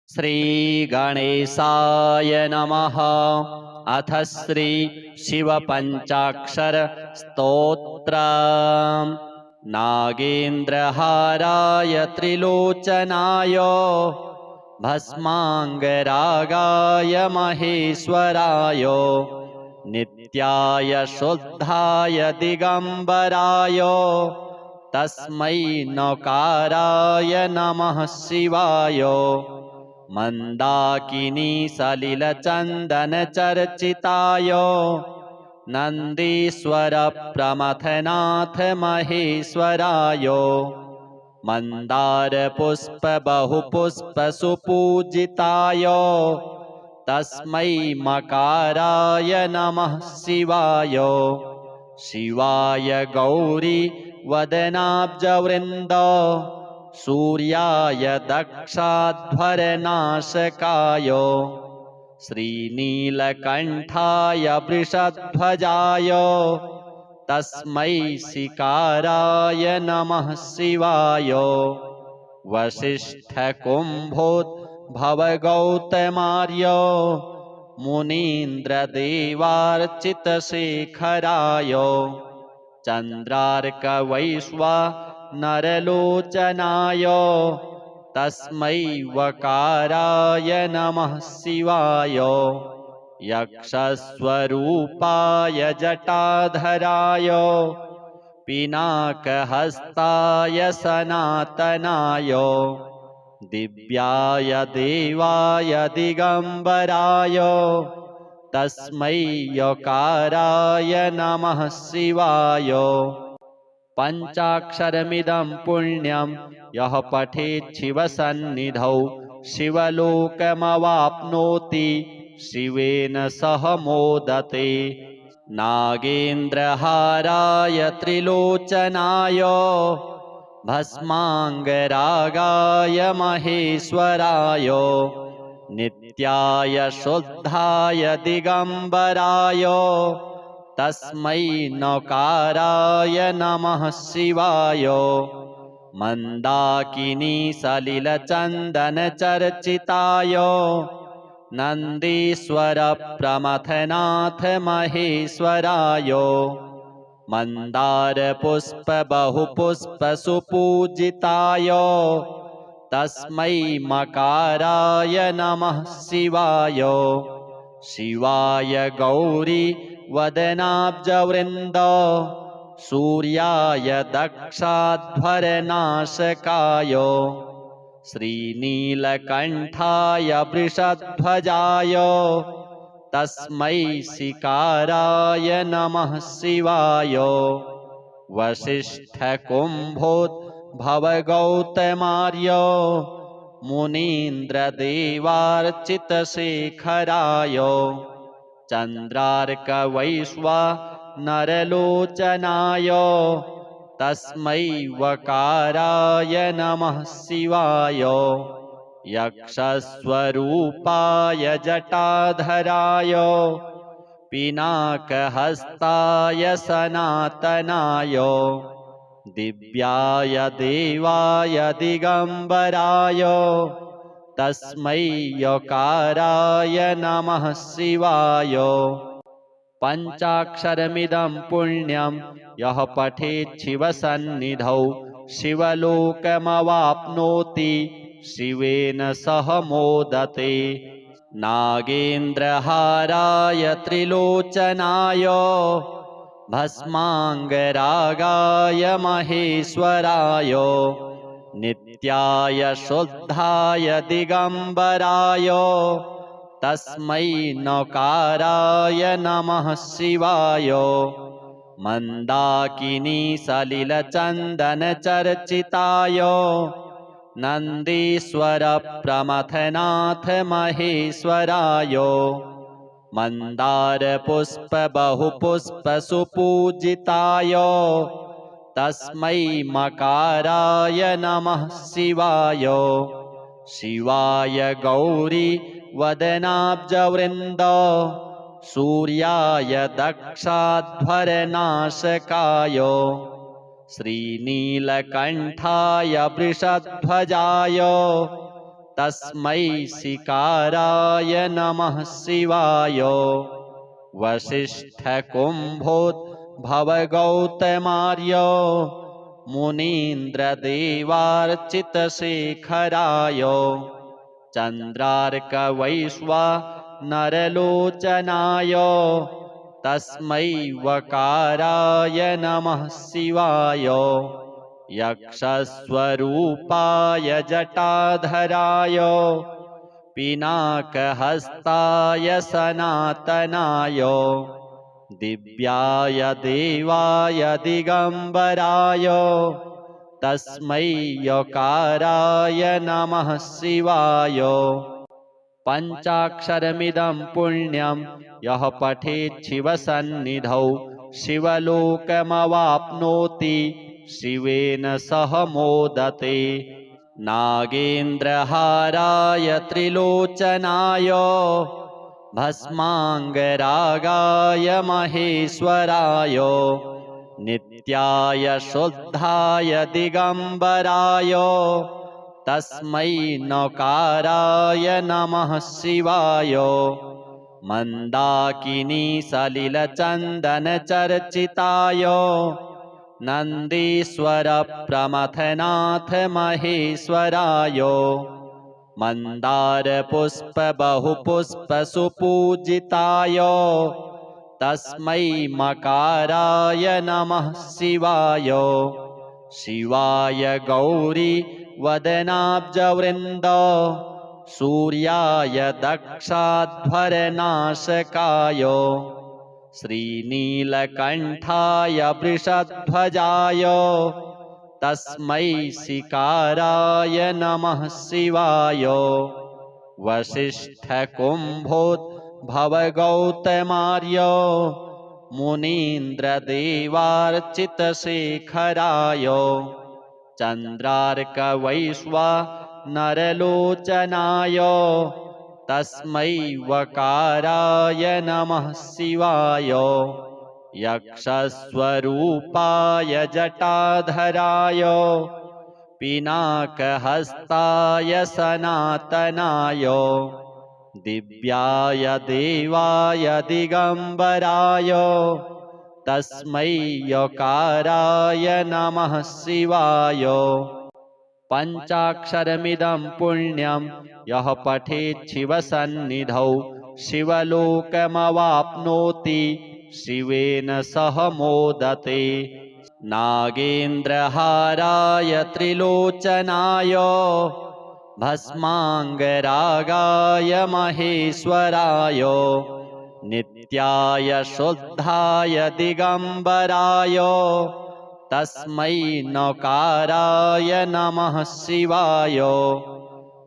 श्रीगणेशाय नमः। अथ श्री शिवपञ्चाक्षर स्तोत्रम्। नागेन्द्रहाराय त्रिलोचनाय भस्माङ्गरागाय महेश्वराय नित्याय शुद्धाय दिगम्बराय तस्मै नकाराय नमः शिवाय। मन्दाकिनी सलिलचन्दनचर्चिताय नन्दीश्वर प्रमथनाथ महेश्वराय मन्दारपुष्प बहुपुष्प सुपूजिताय तस्मै मकाराय नमः शिवाय। शिवाय गौरी वदनाब्जवृन्द सूर्याय दक्षाध्वरनाशकाय श्रीनीलकण्ठाय वृषध्वजाय तस्मै शिकाराय नमः शिवाय। वसिष्ठकुम्भोद्भवगौतमार्य मुनीन्द्रदेवार्चितशेखराय चन्द्रार्कवैश्वानरलोचनाय तस्मै वकाराय नमः शिवाय। यक्षस्वरूपाय जटाधराय पिनाकहस्ताय सनातनाय दिव्याय देवाय दिगम्बराय तस्मै यकाराय नमः शिवाय। पञ्चाक्षरमिदं पुण्यं यः पठेत् शिवसन्निधौ शिवलोकमवाप्नोति शिवेन सह मोदते। नागेन्द्रहाराय त्रिलोचनाय भस्माङ्गरागाय महेश्वराय नित्याय शुद्धाय दिगम्बराय तस्मै नकाराय नमः शिवाय। मन्दाकिनी सलिलचन्दनचर्चिताय नन्दीश्वर प्रमथनाथ महेश्वराय मन्दारपुष्प बहुपुष्प सुपूजिताय तस्मै मकाराय नमः शिवाय। शिवाय गौरी वदनाब्जवृन्द सूर्याय दक्षाध्वरनाशकाय श्रीनीलकण्ठाय वृषध्वजाय तस्मै शिकाराय नमः शिवाय। वसिष्ठकुम्भोद्भवगौतमार्य मुनीन्द्रदेवार्चितशेखराय चन्द्रार्कवैश्वानरलोचनाय तस्मै वकाराय नमः शिवाय। यक्षस्वरूपाय जटाधराय पिनाकहस्ताय सनातनाय दिव्याय देवाय दिगम्बराय तस्मै यकाराय नमः शिवाय। पञ्चाक्षरमिदं पुण्यं यः पठेत् शिवसन्निधौ शिवलोकमवाप्नोति शिवेन सह मोदते। नागेन्द्रहाराय त्रिलोचनाय भस्माङ्गरागाय महेश्वराय नित्याय शुद्धाय दिगम्बराय तस्मै नकाराय नमः शिवाय। मन्दाकिनी सलिलचन्दनचर्चिताय नन्दीश्वर प्रमथनाथ महेश्वराय मन्दारपुष्प बहुपुष्प सुपूजिताय तस्मै मकाराय नमः शिवाय। शिवाय गौरी वदनाब्जवृन्द सूर्याय दक्षाध्वरनाशकाय श्रीनीलकण्ठाय वृषध्वजाय तस्मै सिकाराय नमः शिवाय। वसिष्ठकुम्भोद्भवगौतमार्य मुनीन्द्रदेवार्चितशेखराय चन्द्रार्कवैश्वानरलोचनाय तस्मै वकाराय नमः शिवाय। यक्षस्वरूपाय जटाधराय पिनाकहस्ताय सनातनाय दिव्याय देवाय दिगम्बराय तस्मै यकाराय नमः शिवाय। पञ्चाक्षरमिदं पुण्यं यः पठेत् शिवसन्निधौ शिवलोकमवाप्नोति शिवेन सह मोदते। नागेन्द्रहाराय त्रिलोचनाय भस्माङ्गरागाय महेश्वराय नित्याय शुद्धाय दिगम्बराय तस्मै नकाराय नमः शिवाय। मन्दाकिनी सलिलचन्दनचर्चिताय नन्दीश्वर प्रमथनाथ महेश्वराय मन्दारपुष्प बहुपुष्प सुपूजिताय तस्मै मकाराय नमः शिवाय। शिवाय गौरी वदनाब्जवृन्द सूर्याय दक्षाध्वरनाशकाय श्रीनीलकण्ठाय वृषध्वजाय तस्मै सिकाराय नमः शिवाय। वसिष्ठकुम्भोद्भवगौतमार्य मुनीन्द्रदेवार्चितशेखराय चन्द्रार्कवैश्वानरलोचनाय तस्मै वकाराय नमः शिवाय। यक्षस्वरूपाय जटाधराय पिनाकहस्ताय सनातनाय दिव्याय देवाय दिगम्बराय तस्मै यकाराय नमः शिवाय। पञ्चाक्षरमिदं पुण्यं यः पठेत् शिवसन्निधौ शिवलोकमवाप्नोति शिवेन सह मोदते। नागेन्द्रहाराय त्रिलोचनाय भस्माङ्गरागाय महेश्वराय नित्याय शुद्धाय दिगम्बराय तस्मै नकाराय नमः शिवाय।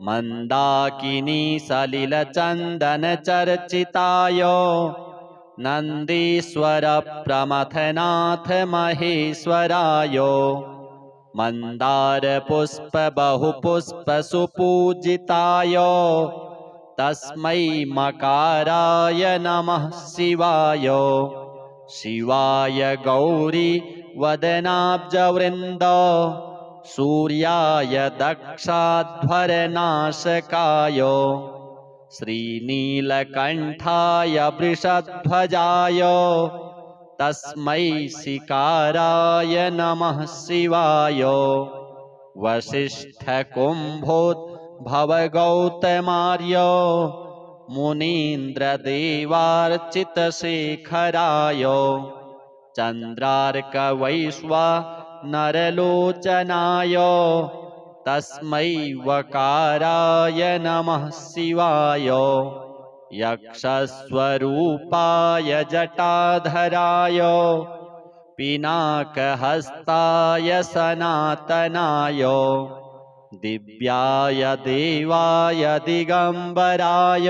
मन्दाकिनी सलिलचन्दनचर्चिताय नन्दीश्वर प्रमथनाथ महेश्वराय मन्दारपुष्प बहुपुष्प सुपूजिताय तस्मै मकाराय नमः शिवाय। शिवाय गौरी वदनाब्जवृन्द सूर्याय दक्षाध्वरनाशकाय श्रीनीलकण्ठाय वृषध्वजाय तस्मै सिकाराय नमः शिवाय। वसिष्ठकुम्भोद्भवगौतमार्य मुनीन्द्रदेवार्चितशेखराय चन्द्रार्कवैश्वानरलोचनाय तस्मै वकाराय नमः शिवाय। यक्षस्वरूपाय जटाधराय पिनाकहस्ताय सनातनाय दिव्याय देवाय दिगम्बराय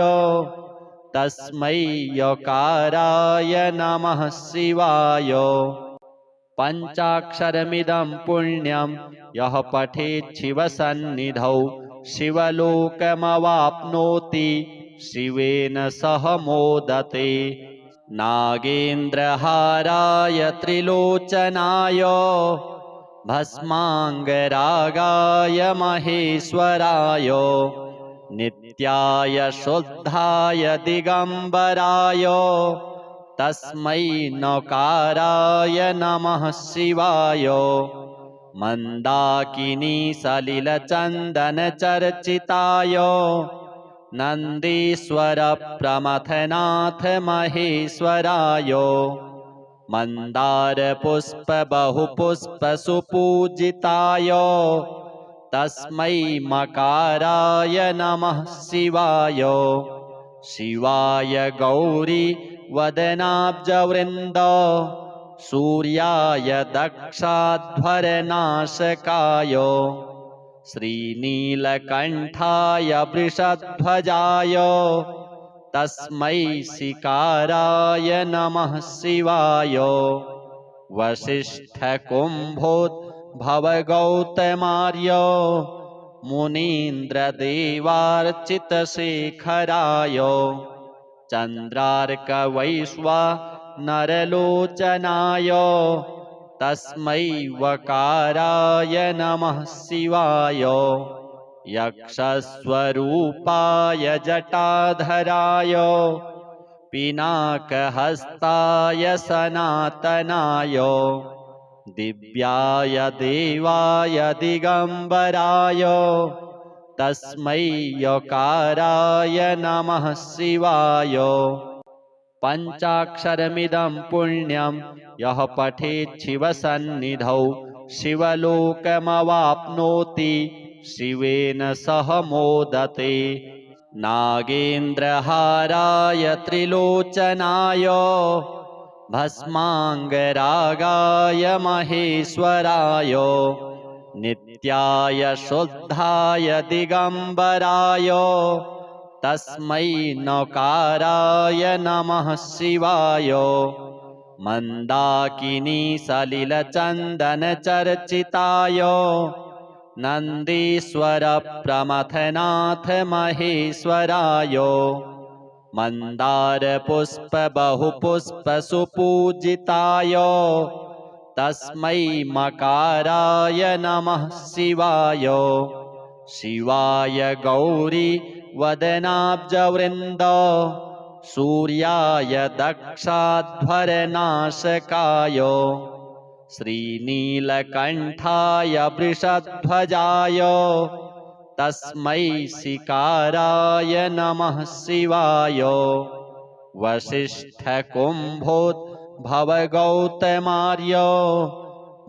तस्मै यकाराय नमः शिवाय। पञ्चाक्षरमिदं पुण्यं यः पठेत् शिवसन्निधौ शिवलोकमवाप्नोति शिवेन सह मोदते। नागेन्द्रहाराय त्रिलोचनाय भस्माङ्गरागाय महेश्वराय नित्याय शुद्धाय दिगंबराय तस्मै नकाराय नमः शिवाय मंदाकिनी सलिलचंदन चर्चिताय नंदीश्वर प्रमथनाथ महेश्वराय मंदार पुष्प बहुपुष्प सुपूजिताय तस्मै मकाराय नमः शिवाय शिवाय गौरी वदनाब्जवृन्द सूर्याय दक्षाध्वरनाशकाय श्रीनीलकण्ठाय वृषध्वजाय तस्मै शिकाराय नमः शिवाय वसिष्ठकुम्भोद्भवगौतमार्य मुनीन्द्रदेवार्चितशेखराय चन्द्रार्कवैश्वानरलोचनाय तस्मै वकाराय नमः शिवाय यक्षस्वरूपाय जटाधराय पिनाकहस्ताय सनातनाय दिव्याय देवाय दिगंबराय तस्मै यकाराय नमः शिवाय पंचाक्षरमिदं पुण्यं यः पठेत् शिवसन्निधौ शिवलोकमवाप्नोति शिवेन सह मोदते नागेन्द्रहाराय त्रिलोचनाय भस्मांगरागाय महेश्वराय नित्याय शुद्धाय दिगंबराय तस्मै नकाराय नमः शिवाय मंदाकिनी सलिलचंदन चर्चिताय नंदीश्वर प्रमथनाथ महेश्वराय मंदार पुष्प बहुपुष्प सुपूजिताय तस्मै मकाराय नमः शिवाय शिवाय गौरी वदनाब्जवृन्द सूर्याय दक्षाध्वरनाशकाय श्रीनीलकण्ठाय वृषध्वजाय तस्मै शिकाराय नमः शिवाय वसिष्ठकुम्भोद्भवगौतमार्य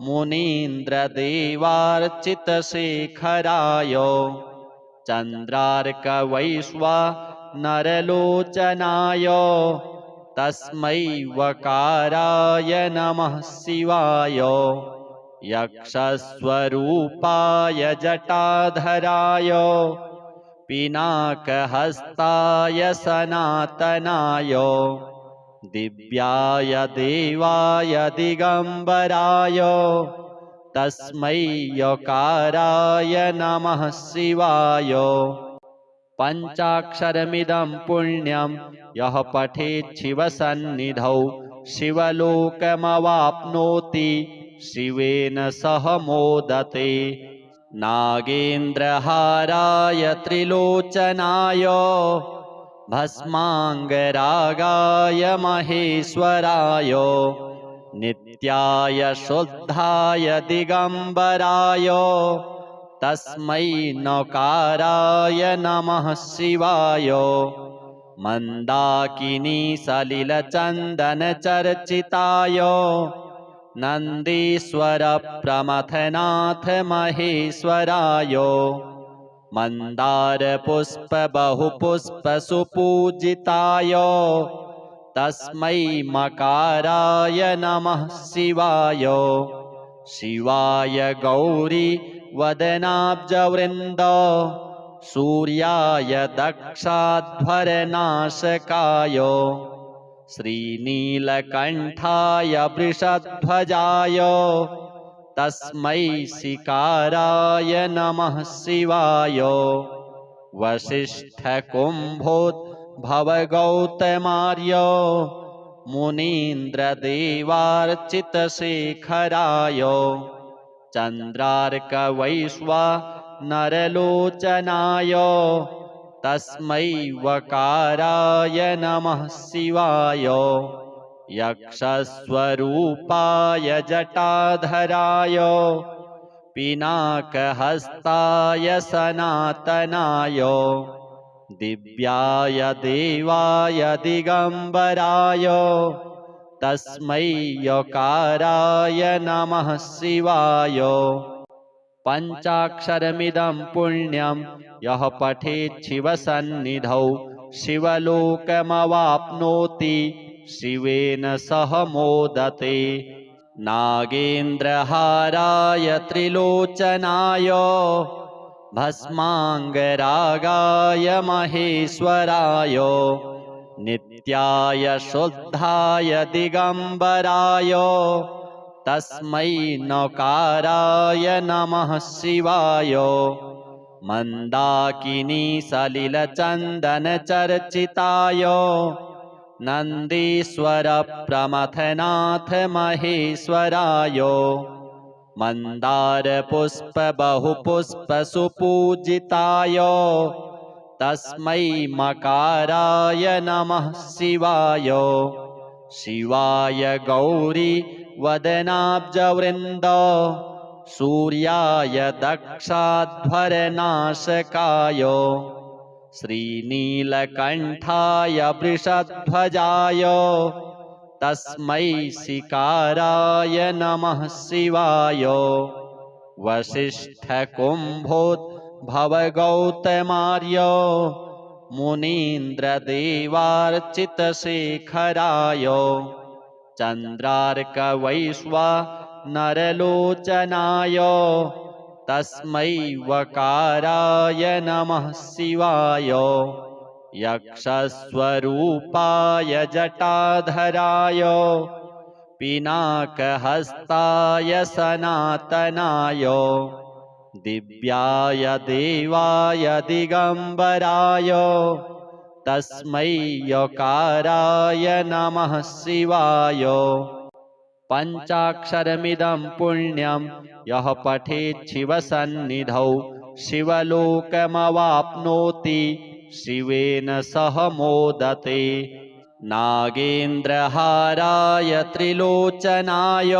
मुनीन्द्रदेवार्चितशेखराय चन्द्रार्कवैश्वानरलोचनाय तस्मै वकाराय नमः शिवाय यक्षस्वरूपाय जटाधराय पिनाकहस्ताय सनातनाय दिव्याय देवाय दिगंबराय तस्मै यकाराय नमः शिवाय पंचाक्षरमिदं पुण्यं यः पठेत् शिवसन्निधौ शिवलोकमवाप्नोति शिवेन सह मोदते नागेन्द्रहाराय त्रिलोचनाय भस्मांगरागाय महेश्वराय नित्याय शुद्धाय दिगंबराय तस्मै नकाराय नमः शिवाय मंदाकिनी सलिलचंदन चर्चिताय नंदीश्वर प्रमथनाथ महेश्वराय मंदार पुष्प बहुपुष्प सुपूजिताय तस्मै मकाराय नमः शिवाय शिवाय गौरी वदनाब्जवृन्द सूर्याय दक्षाध्वरनाशकाय श्रीनीलकण्ठाय वृषध्वजाय तस्मै शिकाराय नमः शिवाय वसिष्ठकुम्भोद्भवगौतमार्य मुनीन्द्रदेवार्चितशेखराय चन्द्रार्कवैश्वानरलोचनाय तस्मै वकाराय नमः शिवाय। यक्षस्वरूपाय जटाधराय पिनाकहस्ताय सनातनाय दिव्याय देवाय दिगंबराय तस्मै यकाराय नमः शिवाय। पंचाक्षरमिदं पुण्यं यः पठेत् शिवसन्निधौ शिवलोकमवाप्नोति शिवेन सह मोदते। नागेन्द्रहाराय त्रिलोचनाय भस्माङ्गरागाय महेश्वराय नित्याय शुद्धाय दिगंबराय तस्मै नकाराय नमः शिवाय। मंदाकिनी सलिलचंदन चर्चिताय नंदीश्वर प्रमथनाथ महेश्वराय मंदार पुष्प बहुपुष्प सुपूजिताय तस्मै मकाराय नमः शिवाय। शिवाय गौरी वदनाब्जवृन्द सूर्याय दक्षाध्वरनाशकाय श्रीनीलकण्ठाय वृषध्वजाय तस्मै शिकाराय नमः शिवाय। वसिष्ठकुम्भोद्भवगौतमार्य मुनीन्द्रदेवार्चितशेखराय चन्द्रार्कवैश्वानरलोचनाय तस्मै वकाराय नमः शिवाय। यक्षस्वरूपाय जटाधराय पिनाकहस्ताय सनातनाय दिव्याय देवाय दिगंबराय तस्मै यकाराय नमः शिवाय। पंचाक्षरमिदं पुण्यं यः पठेत् शिवसन्निधौ शिवलोकमवाप्नोति शिवेन सह मोदते। नागेन्द्रहाराय त्रिलोचनाय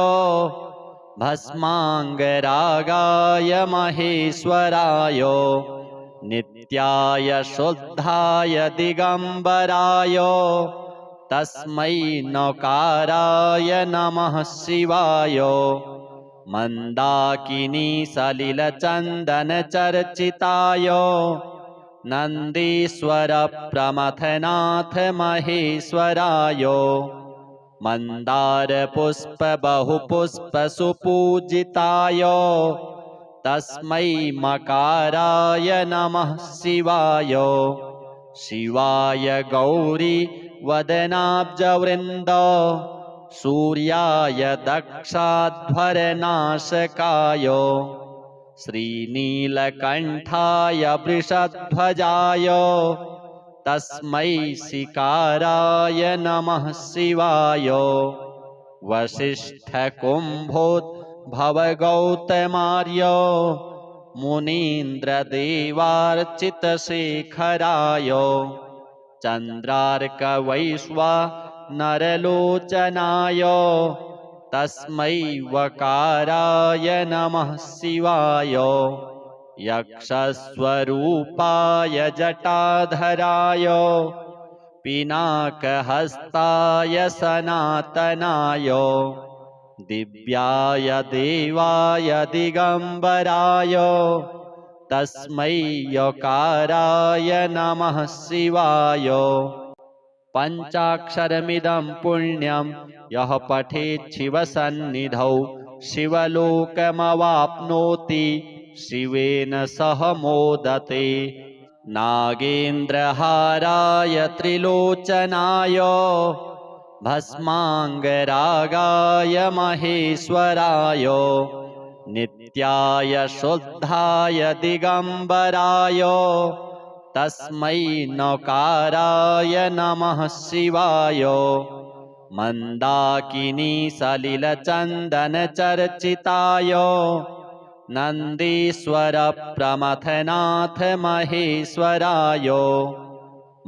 भस्माङ्गरागाय महेश्वराय नित्याय शुद्धाय दिगंबराय तस्मै नकाराय नमः शिवाय। मंदाकिनी सलिलचंदन चर्चिताय नंदीश्वर प्रमथनाथ महेश्वराय मंदार पुष्प बहुपुष्प सुपूजिताय तस्मै मकाराय नमः शिवाय। शिवाय गौरी वदनाब्जवृन्द सूर्याय दक्षाध्वरनाशकाय श्रीनीलकण्ठाय वृषध्वजाय तस्मै शिकाराय नमः शिवाय। वसिष्ठकुम्भोद्भवगौतमार्य मुनीन्द्रदेवार्चितशेखराय चन्द्रार्कवैश्वानरलोचनाय तस्मै वकाराय नमः शिवाय। यक्षस्वरूपाय जटाधराय पिनाकहस्ताय सनातनाय दिव्याय देवाय दिगंबराय तस्मै यकाराय नमः शिवाय। पंचाक्षरमिदं पुण्यं यः पठेत् शिवसन्निधौ शिवलोकमवाप्नोति शिवेन सह मोदते। नागेन्द्रहाराय त्रिलोचनाय भस्माङ्गरागाय महेश्वराय नित्याय शुद्धाय दिगंबराय तस्मै नकाराय नमः शिवाय। मंदाकिनी सलिलचंदन चर्चिताय नन्दीश्वर प्रमथनाथ महेश्वराय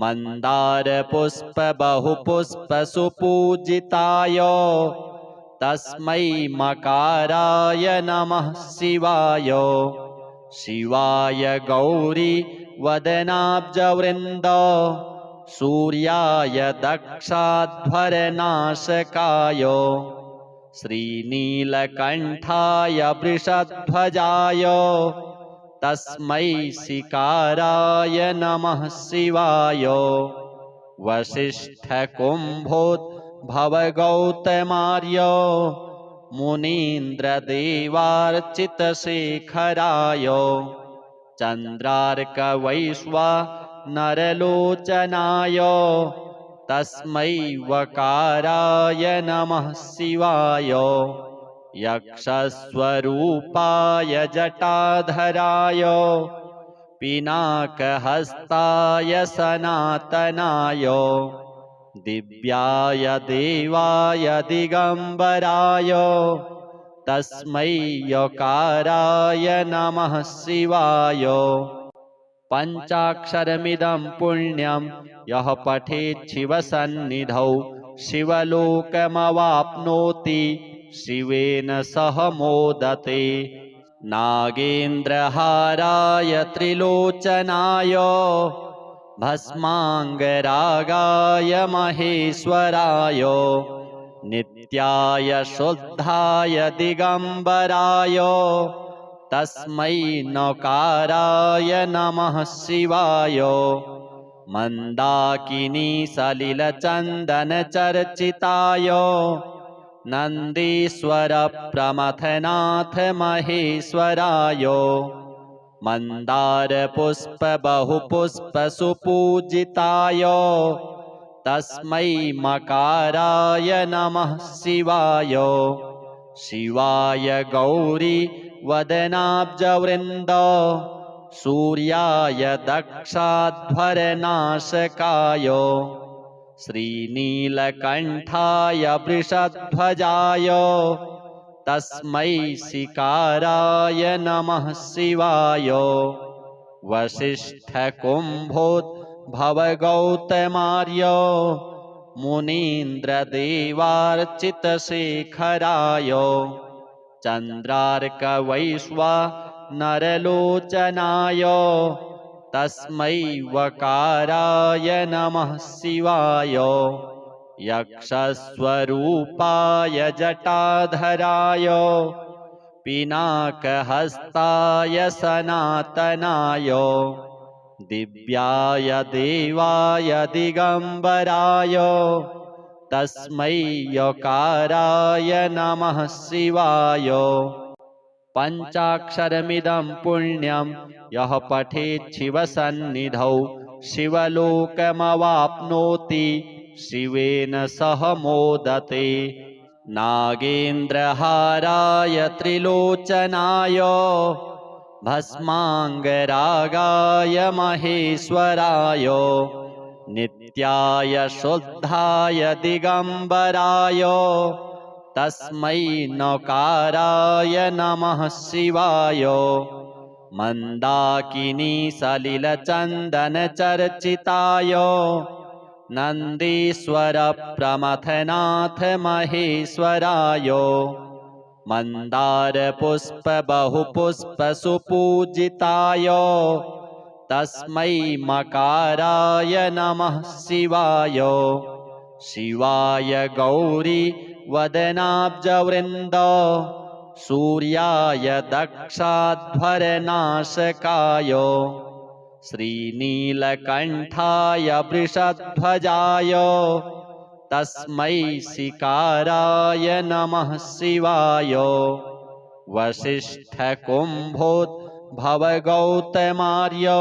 मंदार पुष्प बहुपुष्प सुपूजिताय तस्मै मकाराय नमः शिवाय शिवाय गौरी वदनाब्जवृन्द सूर्याय दक्षाध्वरनाशकाय श्रीनीलकण्ठाय वृषध्वजाय तस्मै शिकाराय नमः शिवाय वसिष्ठकुम्भोद्भवगौतमार्य मुनीन्द्रदेवार्चितशेखराय चन्द्रार्कवैश्वानरलोचनाय तस्मै वकाराय नमः शिवाय यक्षस्वरूपाय जटाधराय पिनाकहस्ताय सनातनाय दिव्याय देवाय दिगंबराय तस्मै यकाराय नमः शिवाय पंचाक्षरमिदं पुण्यं यः पठेत् शिवसन्निधौ शिवलोकमवाप्नोति शिवेन सह मोदते नागेन्द्रहाराय त्रिलोचनाय भस्मांगरागाय महेश्वराय नित्याय शुद्धाय दिगंबराय तस्मै नकाराय नमः शिवाय मंदाकिनी सलिलचन्दनचर्चिताय नन्दीश्वर प्रमथनाथ महेश्वराय मंदार पुष्प बहुपुष्प सुपूजिताय तस्मै मकाराय नमः शिवाय शिवाय गौरी वदनाब्जवृन्द सूर्याय दक्षाध्वरनाशकाय श्रीनीलकण्ठाय वृषध्वजाय तस्मै शिकाराय नमः शिवाय वसिष्ठकुम्भोद्भवगौतमार्य मुनीन्द्रदेवार्चितशेखराय चन्द्रार्कवैश्वानरलोचनाय तस्मै वकाराय नमः शिवाय यक्षस्वरूपाय जटाधराय पिनाकहस्ताय सनातनाय दिव्याय देवाय दिगंबराय तस्मै यकाराय नमः शिवाय पंचाक्षरमिदं पुण्यं यः पठेत् शिवसन्निधौ शिवलोकमवाप्नोति शिवेन सह मोदते नागेन्द्रहाराय त्रिलोचनाय भस्मांगरागाय महेश्वराय नित्याय शुद्धाय दिगंबराय तस्मै नकाराय नमः शिवाय मंदाकिनी सलिलचन्दनचर्चिताय नन्दीश्वर प्रमथनाथ महेश्वराय मंदार पुष्प बहुपुष्प सुपूजिताय तस्मै मकाराय नमः शिवाय शिवाय गौरी वदनाब्जवृन्द सूर्याय दक्षाध्वरनाशकाय श्रीनीलकण्ठाय वृषध्वजाय तस्मै शिकाराय नमः शिवाय वसिष्ठकुम्भोद्भवगौतमार्य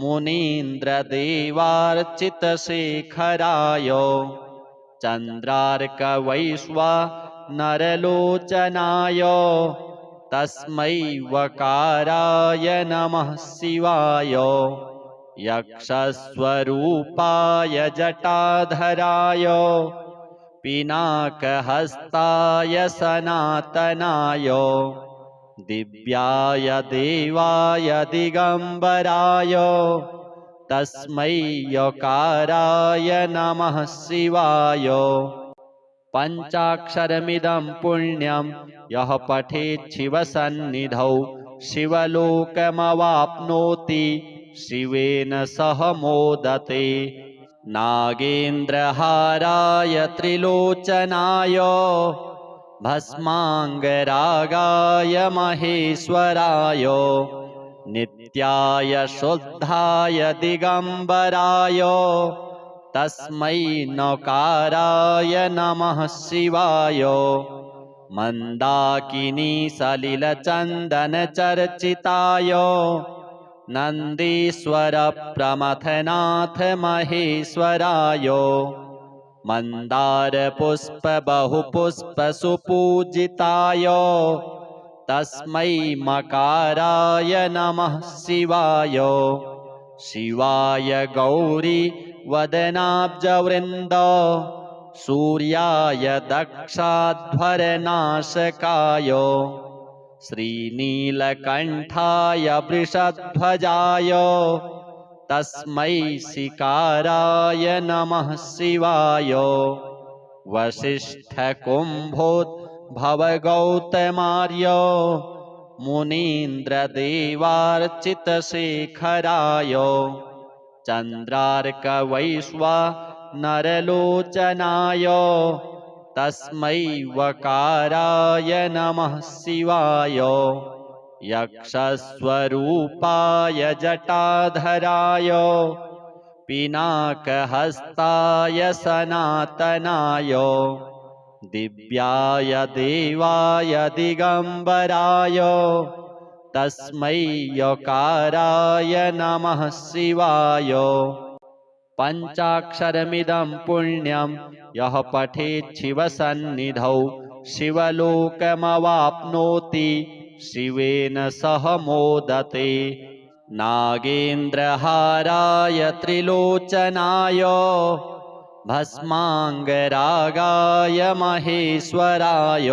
मुनीन्द्रदेवार्चितशेखराय चन्द्रार्कवैश्वानरलोचनाय तस्मै वकाराय नमः शिवाय यक्षस्वरूपाय जटाधराय पिनाकहस्ताय सनातनाय दिव्याय देवाय दिगंबराय तस्मै यकाराय नमः शिवाय। पंचाक्षरमिदं पुण्यं यः पठेत् शिवसन्निधौ शिवलोकमवाप्नोति शिवेन सह मोदते। नागेन्द्रहाराय त्रिलोचनाय भस्माङ्गरागाय महेश्वराय नित्याय शुद्धाय दिगंबराय तस्मै नकाराय नमः शिवाय। मंदाकिनी सलिलचन्दनचर्चिताय नन्दीश्वर प्रमथनाथ महेश्वराय मंदार पुष्प बहुपुष्प सुपूजिताय तस्मै मकाराय नमः शिवाय। शिवाय गौरी वदनाब्जवृन्द सूर्याय दक्षाध्वरनाशकाय श्रीनीलकण्ठाय वृषध्वजाय तस्मै शिकाराय नमः शिवाय। वसिष्ठकुम्भोद्भवगौतमार्य मुनीन्द्रदेवार्चितशेखराय चन्द्रार्कवैश्वानरलोचनाय तस्मै वकाराय नमः शिवाय। यक्षस्वरूपाय जटाधराय पिनाकहस्ताय सनातनाय दिव्याय देवाय दिगंबराय तस्मै यकाराय नमः शिवाय। पंचाक्षरमिदं पुण्यं यः पठेत् शिवसन्निधौ शिवलोकमवाप्नोति शिवेन सह मोदते। नागेन्द्रहाराय त्रिलोचनाय भस्माङ्गरागाय महेश्वराय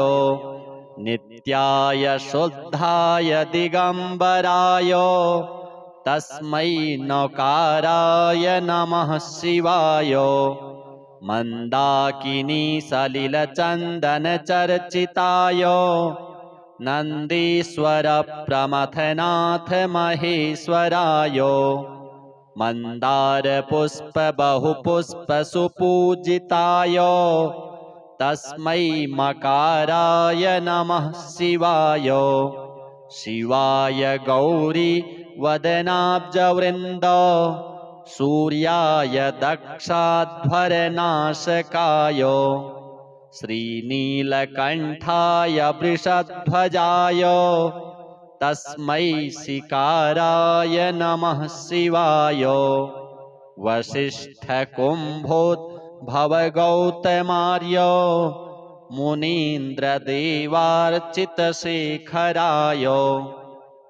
नित्याय शुद्धाय दिगंबराय तस्मै नकाराय नमः शिवाय। मंदाकिनी सलिलचन्दनचर्चिताय नन्दीश्वर प्रमथनाथ महेश्वराय मंदार पुष्प बहुपुष्प सुपूजिताय तस्मै मकाराय नमः शिवाय। शिवाय गौरी वदनाब्जवृन्द सूर्याय दक्षाध्वरनाशकाय श्रीनीलकण्ठाय वृषध्वजाय तस्मै शिकाराय नमः शिवाय। वसिष्ठकुम्भोद्भवगौतमार्य मुनीन्द्रदेवार्चितशेखराय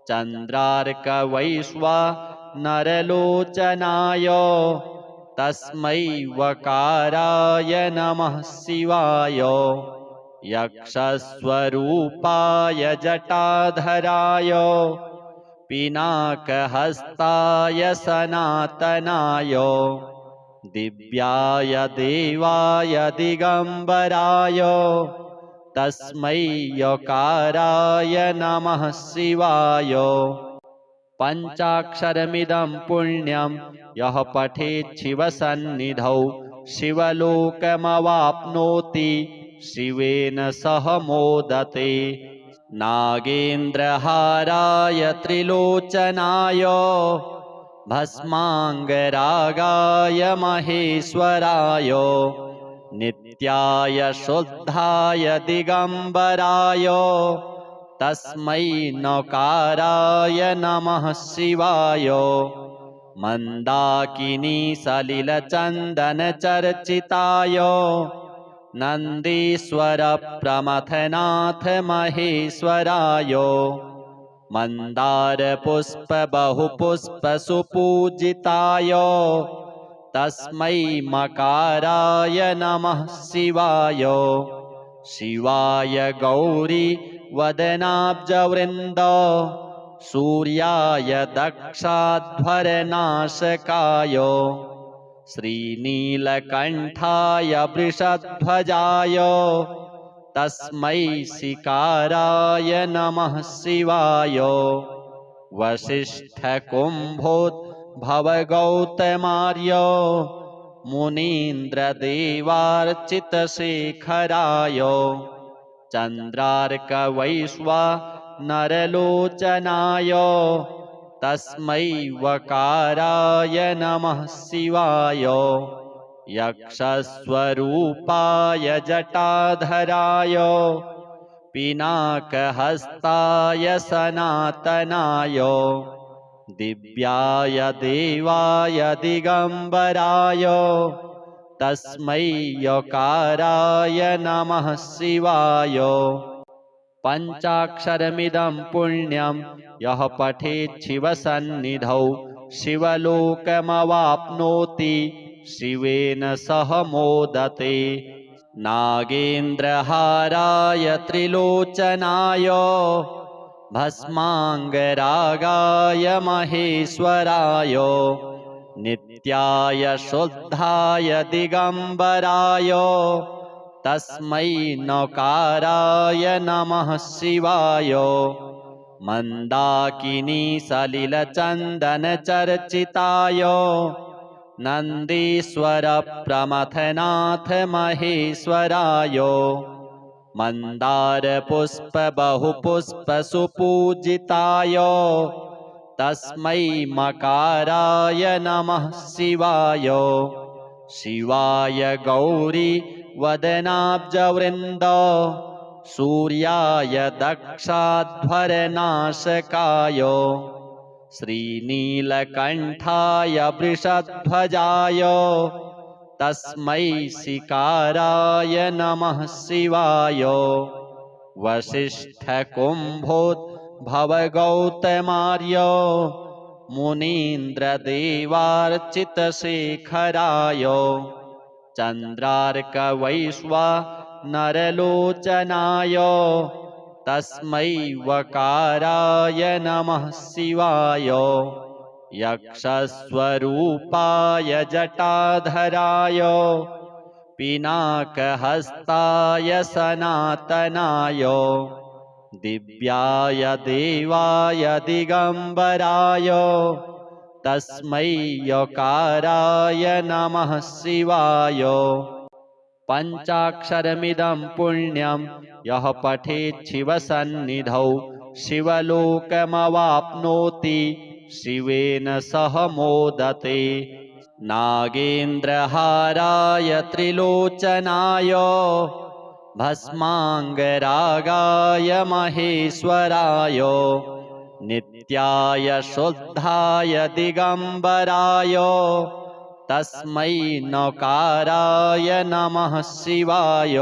चन्द्रार्कवैश्वानरलोचनाय तस्मै वकाराय नमः शिवाय। यक्षस्वरूपाय जटाधराय पिनाकहस्ताय सनातनाय दिव्याय देवाय दिगंबराय तस्मै यकाराय नमः शिवाय। पंचाक्षरमिदं पुण्यं यः पठेत् शिवसन्निधौ शिवलोकमवाप्नोति शिवेन सह मोदते। नागेन्द्रहाराय त्रिलोचनाय भस्माङ्गरागाय महेश्वराय नित्याय शुद्धाय दिगंबराय तस्मै नकाराय नमः शिवाय। मंदाकिनी सलिलचन्दनचर्चिताय नन्दीश्वर प्रमथनाथ महेश्वराय मंदार पुष्प बहुपुष्प सुपूजिताय तस्मै मकाराय नमः शिवाय। शिवाय गौरी वदनाब्जवृन्द सूर्याय दक्षाध्वरनाशकाय श्रीनीलकण्ठाय वृषध्वजाय तस्मै सिकाराय नमः शिवाय वसिष्ठकुम्भोद्भवगौतमार्य मुनीन्द्रदेवार्चितशेखराय चन्द्रार्कवैश्वानरलोचनाय तस्मै वकाराय नमः शिवाय यक्षस्वरूपाय जटाधराय पिनाकहस्ताय सनातनाय दिव्याय देवाय दिगम्बराय तस्मै यकाराय नमः शिवाय पञ्चाक्षरमिदं पुण्यं यः पठेत् शिवसन्निधौ शिवलोकमवाप्नोति शिवेन सह मोदते नागेन्द्रहाराय त्रिलोचनाय भस्माङ्गरागाय महेश्वराय नित्याय शुद्धाय दिगम्बराय तस्मै नकाराय नमः शिवाय मन्दाकिनी सलिलचन्दनचर्चिताय नन्दीश्वर प्रमथनाथ महेश्वराय मन्दारपुष्प बहुपुष्प सुपूजिताय तस्मै मकाराय नमः शिवाय शिवाय गौरी वदनाब्जवृन्द सूर्याय दक्षाध्वरनाशकाय श्रीनीलकण्ठाय वृषध्वजाय तस्मै सिकाराय नमः शिवाय वसिष्ठकुम्भोद्भवगौतमार्य मुनीन्द्रदेवार्चितशेखराय चन्द्रार्कवैश्वानरलोचनाय तस्मै वकाराय नमः शिवाय यक्षस्वरूपाय जटाधराय पिनाकहस्ताय सनातनाय दिव्याय देवाय दिगम्बराय तस्मै यकाराय नमः शिवाय पञ्चाक्षरमिदं पुण्यं यः पठेत् शिवसन्निधौ शिवलोकमवाप्नोति शिवेन सह मोदते नागेन्द्रहाराय त्रिलोचनाय भस्माङ्गरागाय महेश्वराय नित्याय शुद्धाय दिगम्बराय तस्मै नकाराय नमः शिवाय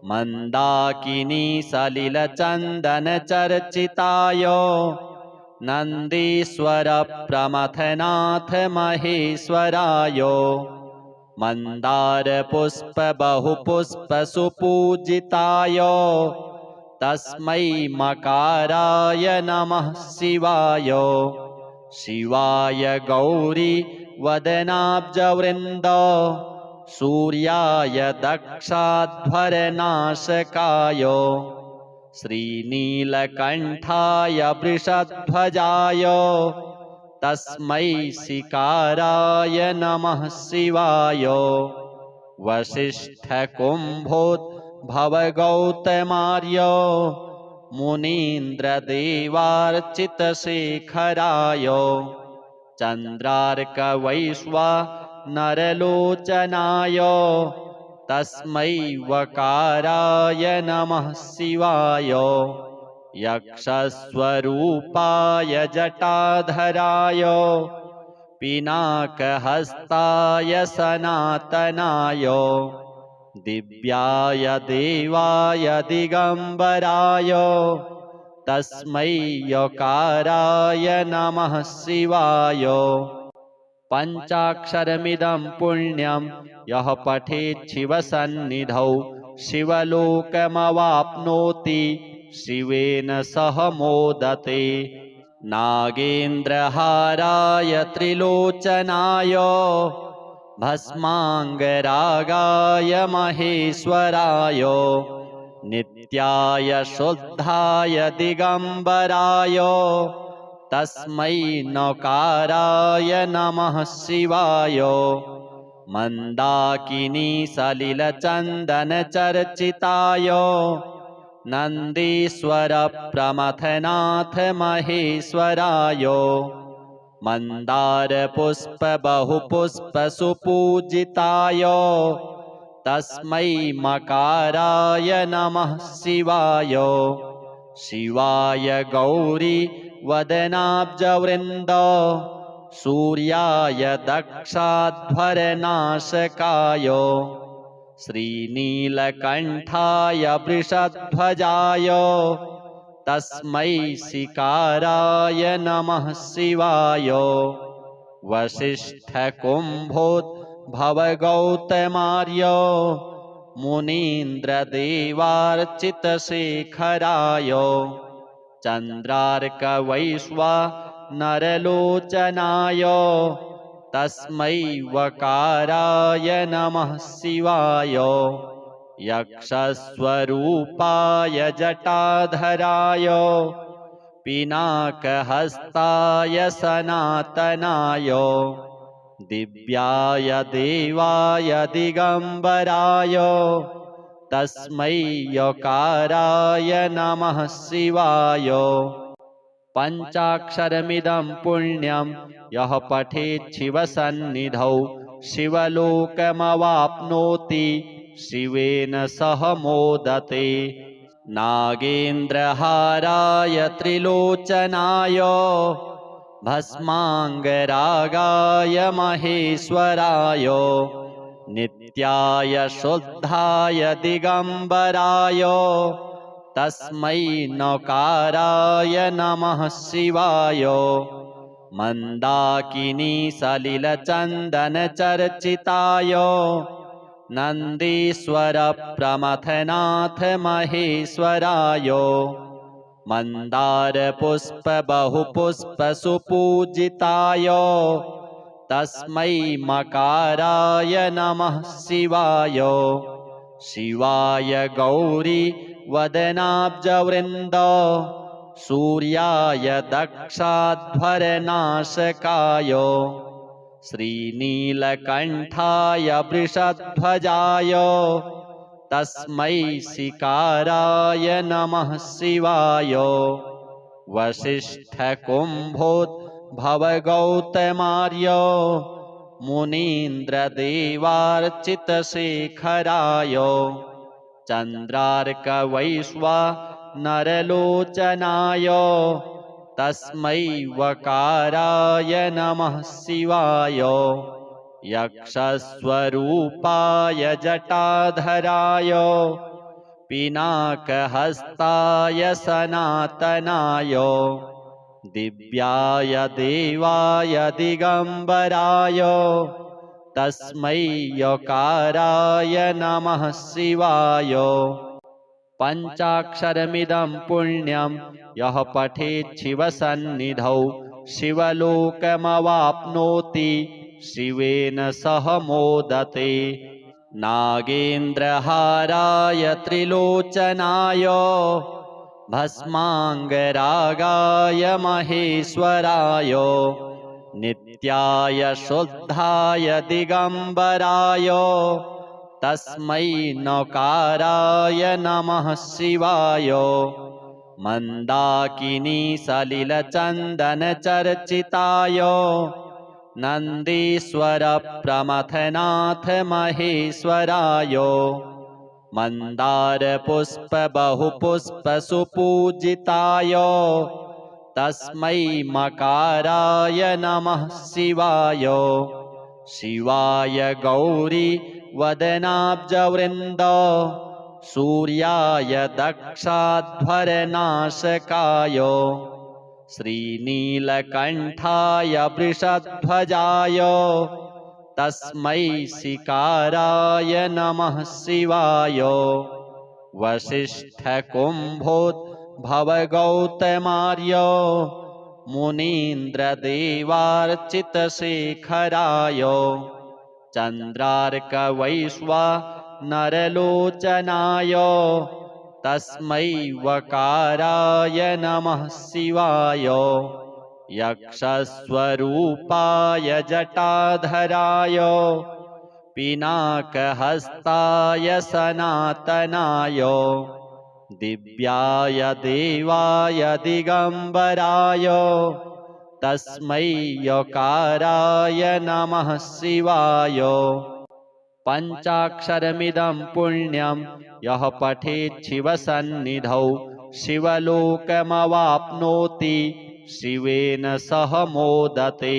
मन्दाकिनी सलिलचन्दनचर्चिताय नन्दीश्वर प्रमथनाथ महेश्वराय मन्दारपुष्प बहुपुष्प सुपूजिताय तस्मै मकाराय नमः शिवाय शिवाय गौरी वदनाब्जवृन्द सूर्याय दक्षाध्वरनाशकाय श्रीनीलकण्ठाय वृषध्वजाय तस्मै सिकाराय नमः शिवाय वसिष्ठकुम्भोद्भवगौतमार्य मुनीन्द्रदेवार्चितशेखराय चन्द्रार्कवैश्वानरलोचनाय तस्मै वकाराय नमः शिवाय यक्षस्वरूपाय जटाधराय पिनाकहस्ताय सनातनाय दिव्याय देवाय दिगम्बराय तस्मै यकाराय नमः शिवाय पञ्चाक्षरमिदं पुण्यं यः पठेत् शिवसन्निधौ शिवलोकमवाप्नोति शिवेन सह मोदते। नागेन्द्रहाराय त्रिलोचनाय भस्माङ्गरागाय महेश्वराय नित्याय शुद्धाय दिगम्बराय तस्मै नकाराय नमः शिवाय। मन्दाकिनी सलिलचन्दनचर्चिताय नन्दीश्वर प्रमथनाथ महेश्वराय मन्दारपुष्प बहुपुष्प सुपूजिताय तस्मै मकाराय नमः शिवाय। शिवाय गौरी वदनाब्जवृन्द सूर्याय दक्षाध्वरनाशकाय श्रीनीलकण्ठाय वृषध्वजाय तस्मै शिकाराय नमः शिवाय। वसिष्ठकुम्भोद्भवगौतमार्य मुनीन्द्रदेवार्चितशेखराय चन्द्रार्कवैश्वानरलोचनाय तस्मै वकाराय नमः शिवाय। यक्षस्वरूपाय जटाधराय पिनाकहस्ताय सनातनाय दिव्याय देवाय दिगम्बराय तस्मै यकाराय नमः शिवाय। पञ्चाक्षरमिदं पुण्यं यः पठेत् शिवसन्निधौ शिवलोकमवाप्नोति शिवेन सह मोदते। नागेन्द्रहाराय त्रिलोचनाय भस्माङ्गरागाय महेश्वराय नित्याय शुद्धाय दिगम्बराय तस्मै नकाराय नमः शिवाय। मन्दाकिनी सलिलचन्दनचर्चिताय नन्दीश्वर प्रमथनाथ महेश्वराय मन्दारपुष्प बहुपुष्प सुपूजिताय तस्मै मकाराय नमः शिवाय। शिवाय गौरी वदनाब्जवृन्द सूर्याय दक्षाध्वरनाशकाय श्रीनीलकण्ठाय वृषध्वजाय तस्मै शिकाराय नमः शिवाय। वसिष्ठकुम्भोद्भवगौतमार्य मुनीन्द्रदेवार्चितशेखराय चन्द्रार्कवैश्वानरलोचनाय तस्मै वकाराय नमः शिवाय। यक्षस्वरूपाय जटाधराय पिनाकहस्ताय सनातनाय दिव्याय देवाय दिगम्बराय तस्मै यकाराय नमः शिवाय। पञ्चाक्षरमिदं पुण्यं यः पठेत् शिवसन्निधौ शिवलोकमवाप्नोति शिवेन सह मोदते। नागेन्द्रहाराय त्रिलोचनाय भस्माङ्गरागाय महेश्वराय नित्याय शुद्धाय दिगम्बराय तस्मै नकाराय नमः शिवाय। मन्दाकिनी सलिलचन्दनचर्चिताय नन्दीश्वर प्रमथनाथ महेश्वराय मन्दारपुष्प बहुपुष्प सुपूजिताय तस्मै मकाराय नमः शिवाय। शिवाय गौरी वदनाब्जवृन्द सूर्याय दक्षाध्वरनाशकाय श्रीनीलकण्ठाय वृषध्वजाय तस्मै शिकाराय नमः शिवाय। वसिष्ठकुम्भोद्भवगौतमार्य भवगौतमार्य मुनीन्द्रदेवार्चितशेखराय चन्द्रार्कवैश्वानरलोचनाय तस्मै वकाराय नमः शिवाय यक्षस्वरूपाय जटाधराय पिनाकहस्ताय सनातनाय दिव्याय देवाय दिगम्बराय तस्मै यकाराय नमः शिवाय पञ्चाक्षरमिदं पुण्यं यः पठेत् शिवसन्निधौ शिवलोकमवाप्नोति शिवेन सह मोदते।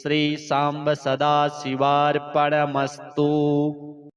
श्री सांब सदाशिवार्पणमस्तु।